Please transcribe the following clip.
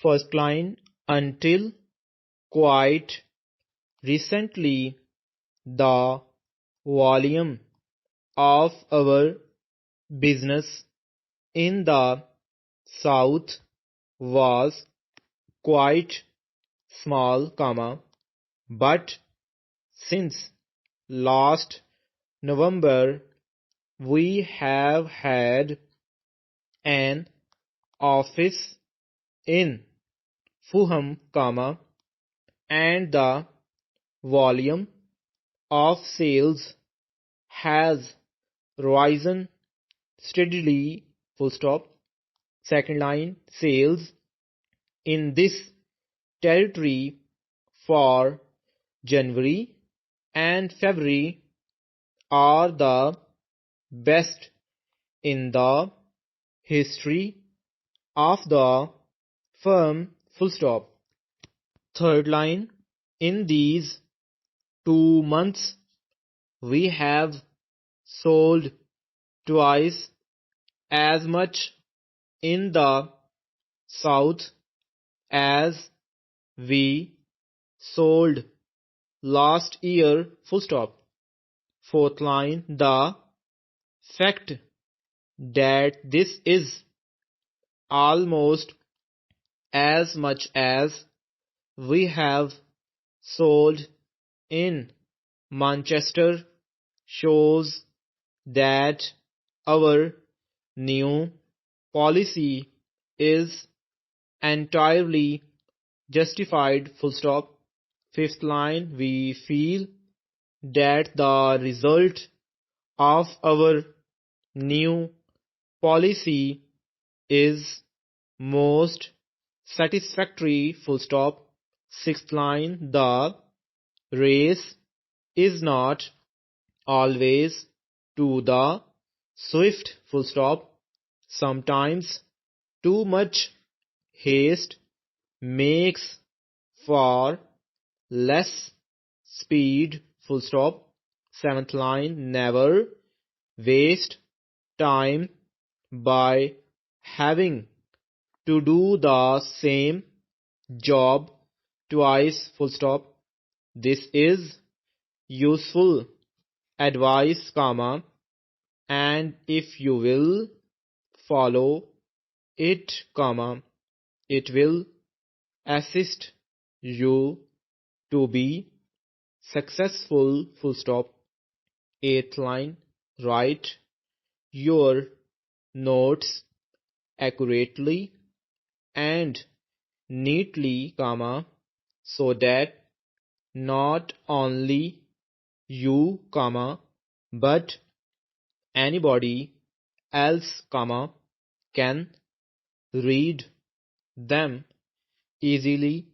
First line, until quite recently the volume of our business in the south was quite small, but since last November we have had an office in Fulham, and the volume of sales has risen steadily. Second line, sales in this territory for January and February are the best in the history of the firm. Third line, in these 2 months we have sold twice as much in the south as we sold last year. Fourth line, the fact that this is almost as much as we have sold in Manchester shows that our new policy is entirely justified. Fifth line, we feel that the result of our new policy is most satisfactory. Sixth line, the race is not always to the swift. Sometimes too much haste makes for less speed. Seventh line, never waste time by having to do the same job twice. This is useful advice, and if you will follow it, it will assist you to be successful. Eighth line, write your notes accurately and neatly, so that not only you, but anybody else, can read them easily.